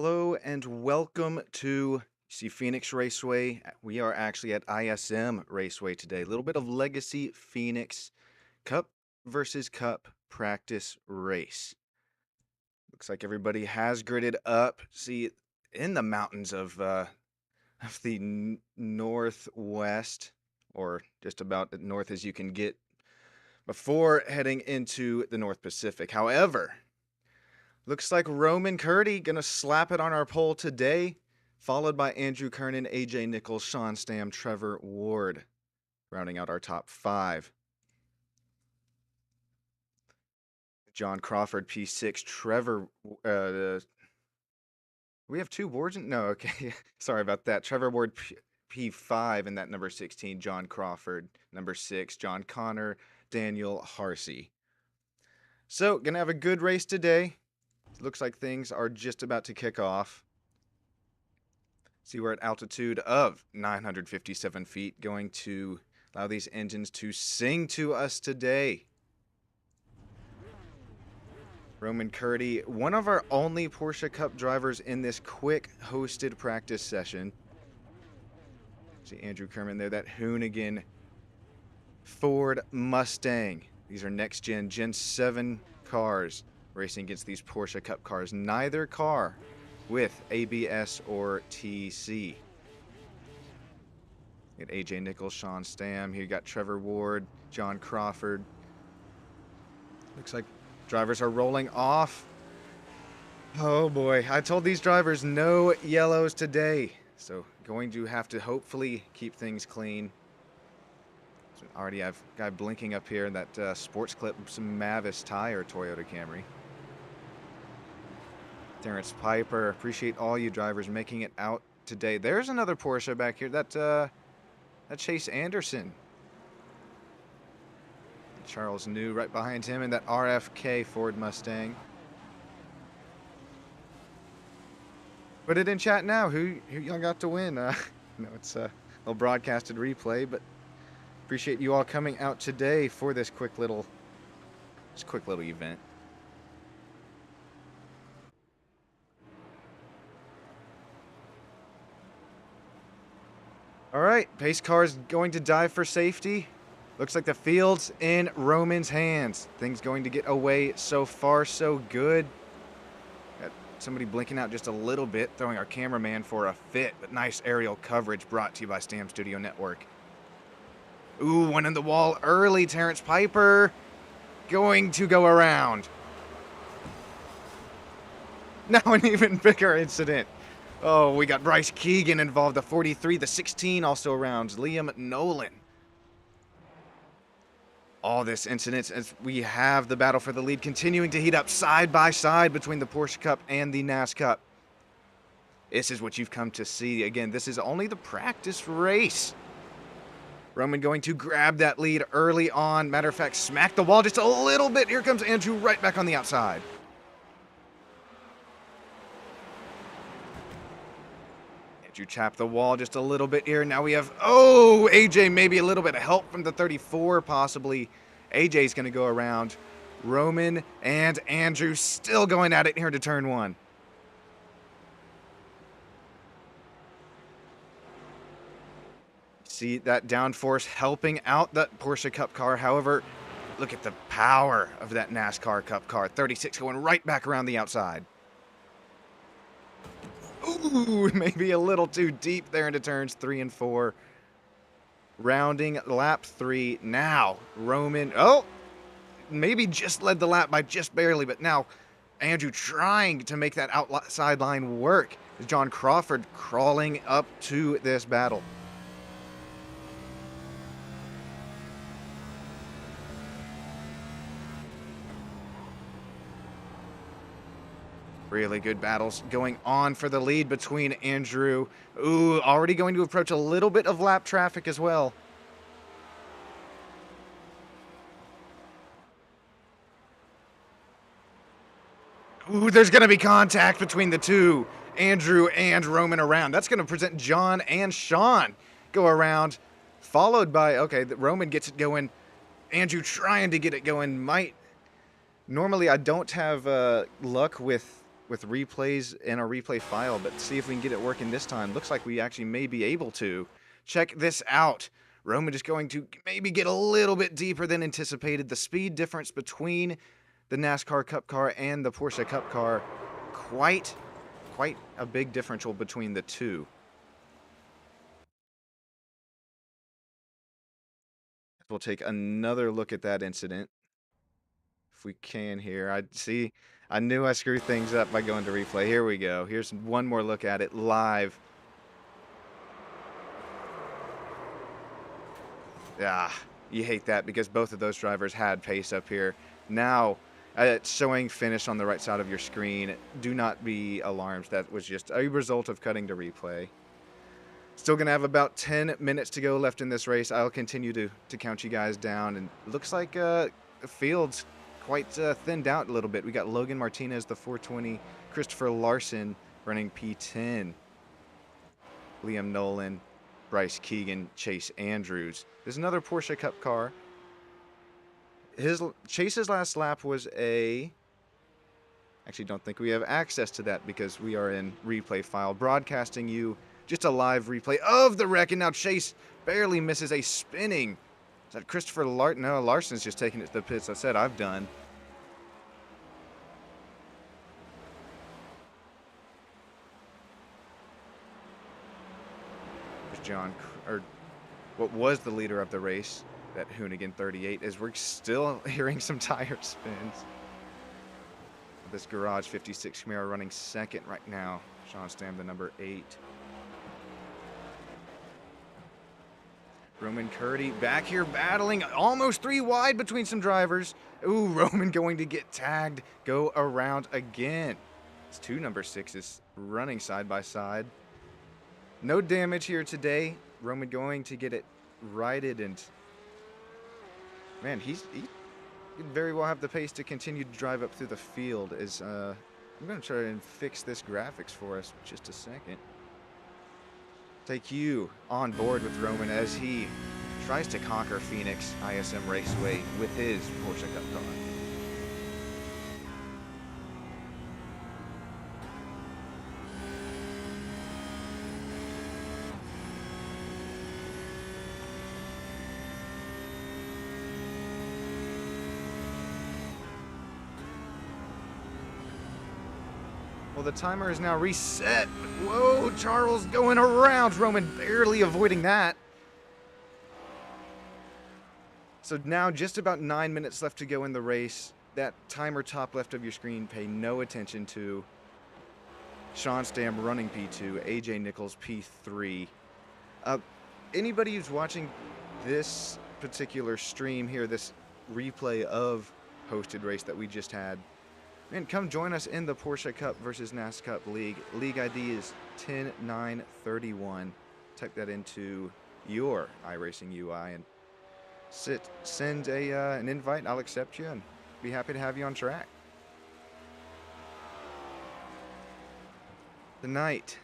Hello and welcome to Phoenix Raceway. We are actually at ISM Raceway today. A little bit of Legacy Phoenix Cup versus Cup practice race. Looks like everybody has gridded up. See, in the mountains of the northwest, or just about as north as you can get before heading into the North Pacific. However, looks like Roman Curdy gonna slap it on our pole today, followed by Andrew Kernan, AJ Nichols, Sean Stam, Trevor Ward, rounding out our top five. John Crawford, P6, Trevor. We have two Wards? No, okay. Sorry about that. Trevor Ward, P5, and that number 16, John Crawford. Number 6, John Connor, Daniel Harsey. So, gonna have a good race today. Looks like things are just about to kick off. See, we're at altitude of 957 feet, going to allow these engines to sing to us today. Roman Curdy, one of our only Porsche Cup drivers in this quick hosted practice session. See Andrew Kerman there, that Hoonigan Ford Mustang. These are next gen, Gen 7 cars racing against these Porsche Cup cars. Neither car with ABS or TC. You got AJ Nichols, Sean Stam. Here you got Trevor Ward, John Crawford. Looks like drivers are rolling off. Oh boy, I told these drivers no yellows today. So going to have to hopefully keep things clean. So already I've got a guy blinking up here in that sports clip, some Mavis tire Toyota Camry. Terrence Piper, appreciate all you drivers making it out today. There's another Porsche back here, that Chase Anderson. Charles New right behind him in that RFK Ford Mustang. Put it in chat now. Who y'all got to win? No, it's a little broadcasted replay, but appreciate you all coming out today for this quick little event. All right, pace car's going to dive for safety. Looks like the field's in Roman's hands. Things going to get away so far, so good. Got somebody blinking out just a little bit, throwing our cameraman for a fit, but nice aerial coverage brought to you by Stam Studio Network. Ooh, one in the wall early, Terrence Piper. Going to go around. Now an even bigger incident. Oh, we got Bryce Keegan involved, the 43, the 16 also around, Liam Nolan. All this incidents as we have the battle for the lead continuing to heat up side by side between the Porsche Cup and the NASCUP. This is what you've come to see. Again, this is only the practice race. Roman going to grab that lead early on. Matter of fact, smack the wall just a little bit. Here comes Andrew right back on the outside. Andrew tapped the wall just a little bit here. Now we have, AJ, maybe a little bit of help from the 34, possibly. AJ's going to go around. Roman and Andrew still going at it here to turn one. See that downforce helping out that Porsche Cup car. However, look at the power of that NASCAR Cup car. 36 going right back around the outside. Ooh, maybe a little too deep there into turns 3 and 4. Rounding lap 3 now. Roman, maybe just led the lap by just barely, but now Andrew trying to make that outside line work. John Crawford crawling up to this battle. Really good battles going on for the lead between Andrew. Ooh, already going to approach a little bit of lap traffic as well. Ooh, there's going to be contact between the two. Andrew and Roman around. That's going to present John and Sean go around. Followed by, Roman gets it going. Andrew trying to get it going. Normally I don't have luck with with replays in our replay file, but see if we can get it working this time. Looks like we actually may be able to. Check this out. Roman is going to maybe get a little bit deeper than anticipated. The speed difference between the NASCAR Cup Car and the Porsche Cup Car, quite a big differential between the two. We'll take another look at that incident if we can here. I knew I screwed things up by going to replay. Here we go. Here's one more look at it live. Ah, you hate that because both of those drivers had pace up here. Now, it's showing finish on the right side of your screen. Do not be alarmed. That was just a result of cutting to replay. Still going to have about 10 minutes to go left in this race. I'll continue to count you guys down. And it looks like the field's quite thinned out a little bit. We got Logan Martinez, the 420. Christopher Larson running P10. Liam Nolan, Bryce Keegan, Chase Andrews. There's another Porsche Cup car. Chase's last lap was a... Actually, don't think we have access to that because we are in replay file. Broadcasting you just a live replay of the wreck, and now Chase barely misses a spinning. Is that Christopher Larson? No, Larson's just taking it to the pits. I said I've done. There's John, or what was the leader of the race, that Hoonigan 38, as we're still hearing some tire spins. This Garage 56 Camaro running second right now. Sean Stam, the number 8. Roman Curdy back here battling, almost 3 wide between some drivers. Ooh, Roman going to get tagged, go around again. It's 2 number 6s running side by side. No damage here today. Roman going to get it righted, and man, he could very well have the pace to continue to drive up through the field. As I'm going to try and fix this graphics for us for just a second. Take you on board with Roman as he tries to conquer Phoenix ISM Raceway with his Porsche Cup car. Well, the timer is now reset. Whoa, Charles going around. Roman barely avoiding that. So now just about 9 minutes left to go in the race. That timer top left of your screen, pay no attention to. Sean Stam running P2, AJ Nichols P3. Anybody who's watching this particular stream here, this replay of hosted race that we just had, man, come join us in the Porsche Cup versus NASCUP League. League ID is 10931. Type that into your iRacing UI and send an invite. I'll accept you and be happy to have you on track. Tonight,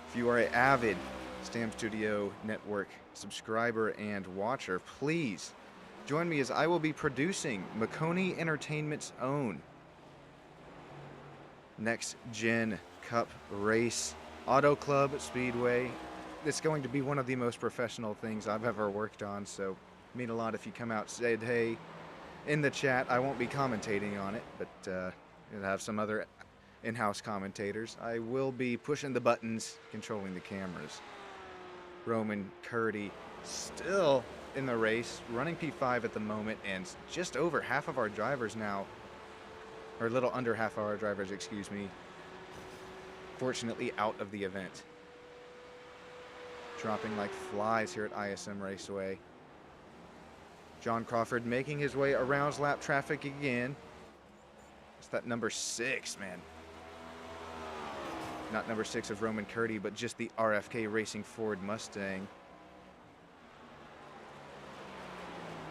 if you are an avid Stam Studio Network subscriber and watcher, please join me as I will be producing Makoni Entertainment's own Next Gen Cup Race Auto Club Speedway. It's going to be one of the most professional things I've ever worked on, so it mean a lot if you come out and say hey in the chat. I won't be commentating on it, but you'll have some other in-house commentators. I will be pushing the buttons, controlling the cameras. Roman Curdy still in the race, running P5 at the moment, and just over half of our drivers now, or a little under half of our drivers, excuse me, fortunately out of the event. Dropping like flies here at ISM Raceway. John Crawford making his way around lap traffic again. It's that number 6, man. Not number 6 of Roman Curdy, but just the RFK Racing Ford Mustang.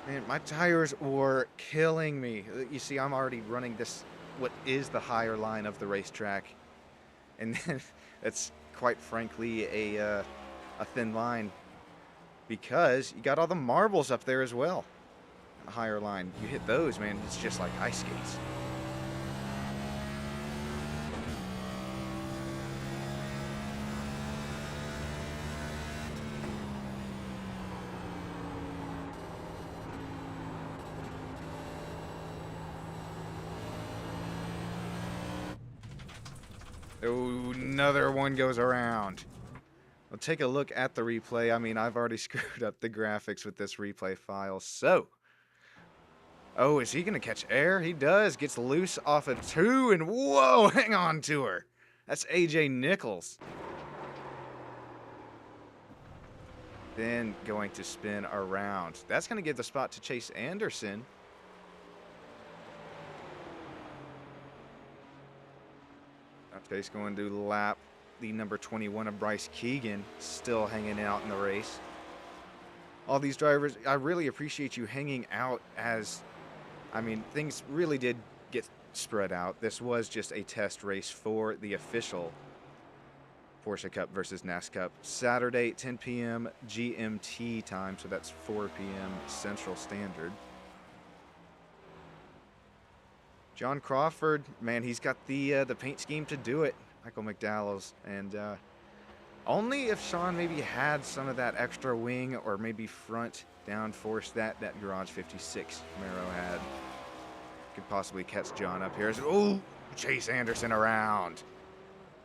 Man, my tires were killing me. You see, I'm already running this, what is the higher line of the racetrack. And then it's quite frankly a thin line because you got all the marbles up there as well. A higher line. You hit those, man, it's just like ice skates. Oh, another one goes around. We'll take a look at the replay. I mean, I've already screwed up the graphics with this replay file. So, oh, is he going to catch air? He does. Gets loose off of 2, and whoa, hang on to her. That's AJ Nichols. Then going to spin around. That's going to give the spot to Chase Anderson. Chase going to lap the number 21 of Bryce Keegan, still hanging out in the race. All these drivers, I really appreciate you hanging out as, I mean, things really did get spread out. This was just a test race for the official Porsche Cup versus NASCUP. Saturday, 10 p.m. GMT time, so that's 4 p.m. Central Standard. John Crawford, man, he's got the paint scheme to do it. Michael McDowell's, and only if Sean maybe had some of that extra wing or maybe front downforce that Garage 56 Camaro had, could possibly catch John up here. Oh, Chase Anderson around.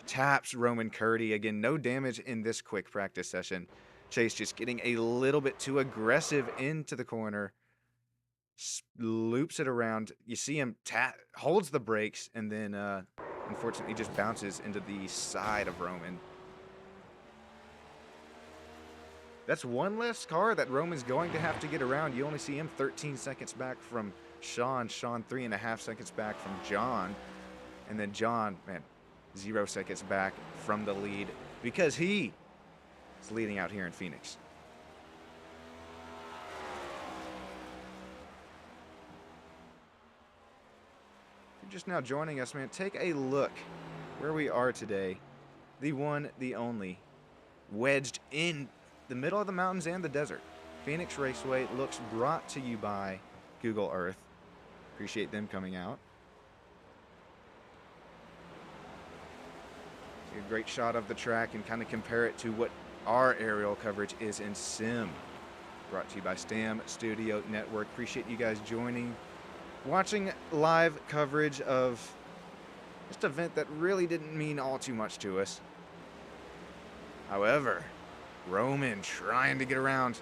Taps Roman Curdy. Again, no damage in this quick practice session. Chase just getting a little bit too aggressive into the corner. Loops it around. You see him holds the brakes, and then unfortunately just bounces into the side of Roman. That's one less car that Roman's going to have to get around. You only see him 13 seconds back from Sean. Sean 3.5 seconds back from John. And then John, man, 0 seconds back from the lead because he is leading out here in Phoenix. Just now joining us, man, take a look where we are today. The one, the only, wedged in the middle of the mountains and the desert. Phoenix Raceway looks brought to you by Google Earth. Appreciate them coming out. See a great shot of the track and kind of compare it to what our aerial coverage is in sim. Brought to you by Stam Studio Network. Appreciate you guys joining. Watching live coverage of just an event that really didn't mean all too much to us. However, Roman trying to get around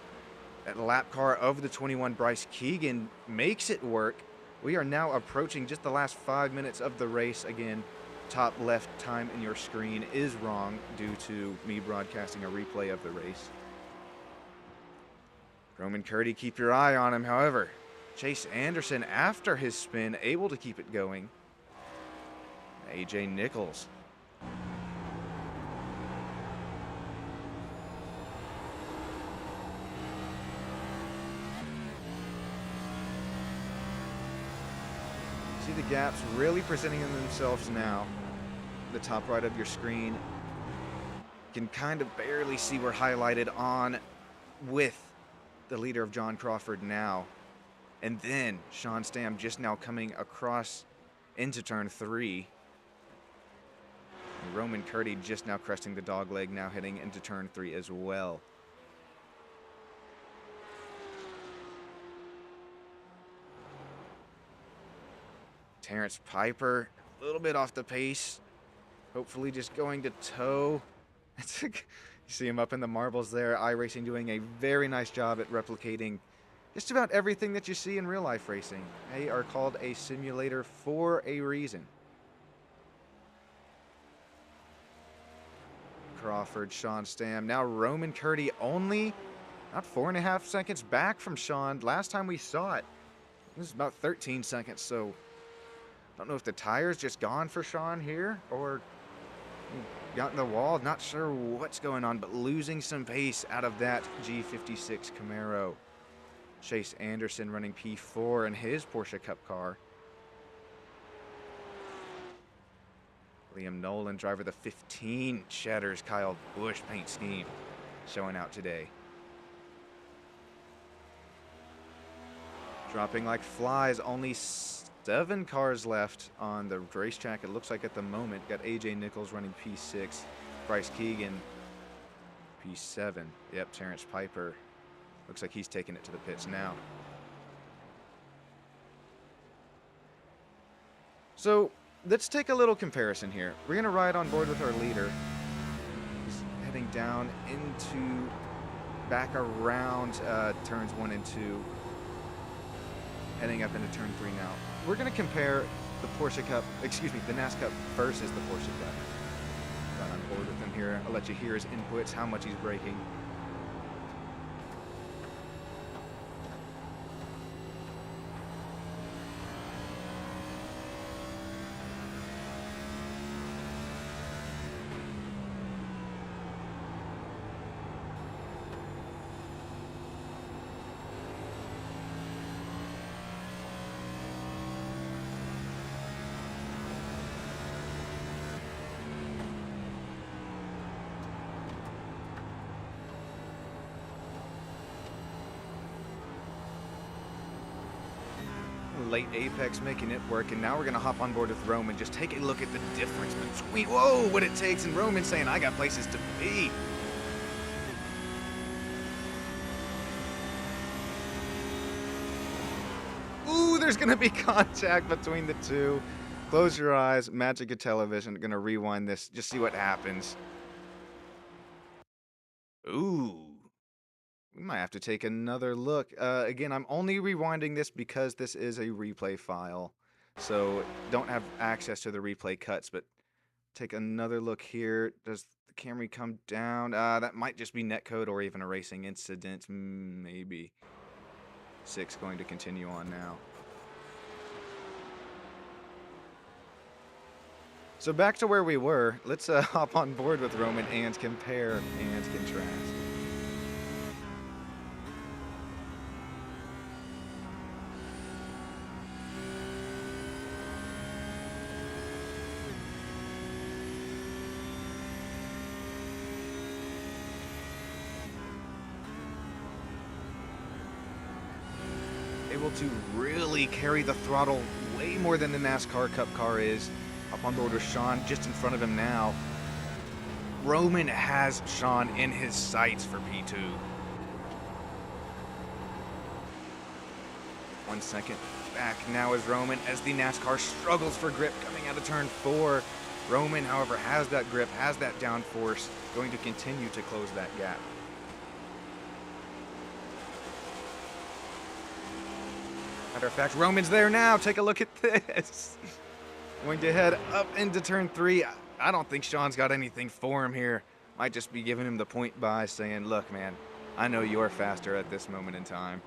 that lap car of the 21 Bryce Keegan makes it work. We are now approaching just the last 5 minutes of the race. Again, top left time in your screen is wrong due to me broadcasting a replay of the race. Roman Curdy, keep your eye on him. However, Chase Anderson, after his spin, able to keep it going. AJ Nichols. See the gaps really presenting themselves now. The top right of your screen. You can kind of barely see we're highlighted on with the leader of John Crawford now. And then Sean Stam just now coming across into turn 3. And Roman Curdy just now cresting the dog leg, now heading into turn 3 as well. Terrence Piper, a little bit off the pace. Hopefully just going to toe. You see him up in the marbles there. iRacing doing a very nice job at replicating just about everything that you see in real life racing. They are called a simulator for a reason. Crawford, Sean Stam. Now Roman Curdy only not 4.5 seconds back from Sean. Last time we saw it, it was about 13 seconds. So I don't know if the tire's just gone for Sean here or got in the wall. Not sure what's going on, but losing some pace out of that G56 Camaro. Chase Anderson running P4 in his Porsche Cup car. Liam Nolan, driver the 15, shatters Kyle Busch paint scheme, showing out today. Dropping like flies, only 7 cars left on the racetrack, it looks like at the moment. Got AJ Nichols running P6, Bryce Keegan P7. Yep, Terrence Piper. Looks like he's taking it to the pits now. So let's take a little comparison here. We're going to ride on board with our leader. He's heading down into, back around turns 1 and 2. Heading up into turn 3 now. We're going to compare the Porsche Cup, excuse me, the NASCUP versus the Porsche Cup. Right on board with him here. I'll let you hear his inputs, how much he's braking. Late apex making it work, and now we're gonna hop on board with Roman. Just take a look at the difference between, whoa, what it takes, and Roman saying, I got places to be. Ooh, there's gonna be contact between the two. Close your eyes, magic of television. Gonna rewind this, just see what happens. Ooh. We might have to take another look. Again, I'm only rewinding this because this is a replay file. So don't have access to the replay cuts, but take another look here. Does the Camry come down? That might just be netcode or even a racing incident. Maybe. 6 going to continue on now. So back to where we were. Let's hop on board with Roman and compare and contrast. Able to really carry the throttle way more than the NASCAR Cup Car is. Up on board with Sean, just in front of him now. Roman has Sean in his sights for P2. 1 second back now is Roman as the NASCAR struggles for grip coming out of turn 4. Roman, however, has that grip, has that downforce, going to continue to close that gap. Matter of fact, Roman's there now. Take a look at this. Going to head up into turn 3. I don't think Sean's got anything for him here. Might just be giving him the point by saying, look, man, I know you're faster at this moment in time.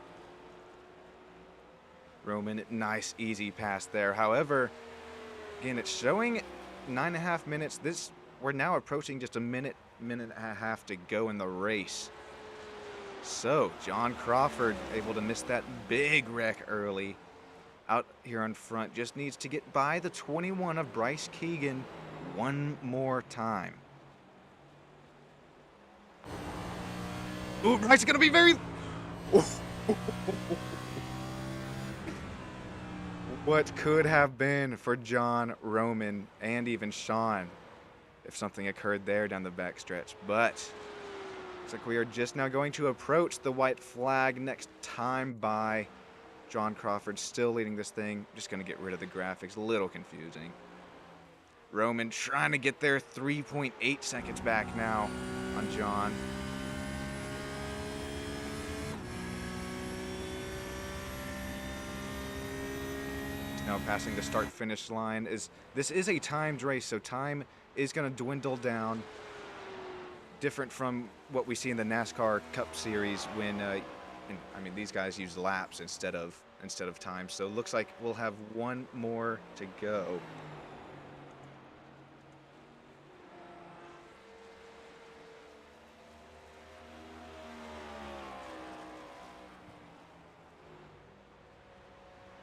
Roman, nice, easy pass there. However, again, it's showing 9.5 minutes. We're now approaching just a minute and a half to go in the race. So, John Crawford able to miss that big wreck early. Out here on front, just needs to get by the 21 of Bryce Keegan one more time. Ooh, Bryce is going to be very... What could have been for John, Roman, and even Sean if something occurred there down the backstretch, but... Looks like we are just now going to approach the white flag next time by. John Crawford still leading this thing. Just going to get rid of the graphics. A little confusing. Roman trying to get there 3.8 seconds back now on John. Now passing the start-finish line. This is a timed race, so time is going to dwindle down. Different from what we see in the NASCAR Cup Series when, I mean, these guys use laps instead of time. So it looks like we'll have one more to go.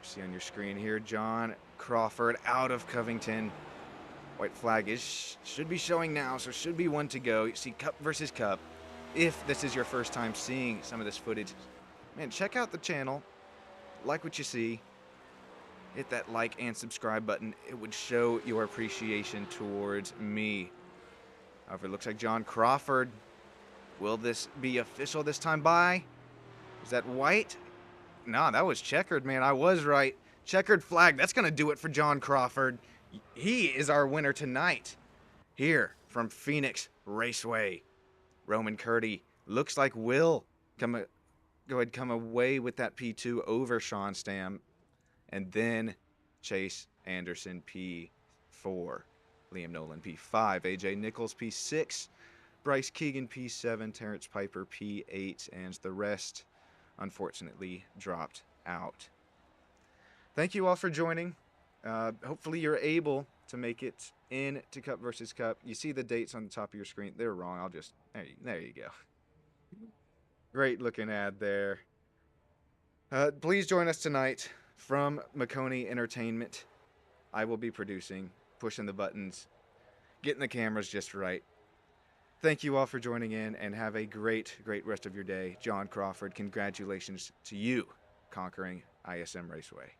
See on your screen here, John Crawford out of Covington. White flag should be showing now, so should be one to go. You see Cup versus Cup. If this is your first time seeing some of this footage, man, check out the channel. Like what you see. Hit that like and subscribe button. It would show your appreciation towards me. However, it looks like John Crawford. Will this be official this time by? Is that white? No, that was checkered, man. I was right. Checkered flag. That's going to do it for John Crawford. He is our winner tonight. Here from Phoenix Raceway, Roman Curdy looks like will come away with that P2 over Sean Stam, and then Chase Anderson P4, Liam Nolan P5, AJ Nichols P6, Bryce Keegan P7, Terrence Piper P8, and the rest unfortunately dropped out. Thank you all for joining. Hopefully you're able to make it into Cup versus Cup. You see the dates on the top of your screen. They're wrong. I'll just there you go. Great looking ad there. Please join us tonight from Maconi Entertainment. I will be producing, pushing the buttons, getting the cameras just right. Thank you all for joining in, and have a great, great rest of your day. John Crawford, congratulations to you conquering ISM Raceway.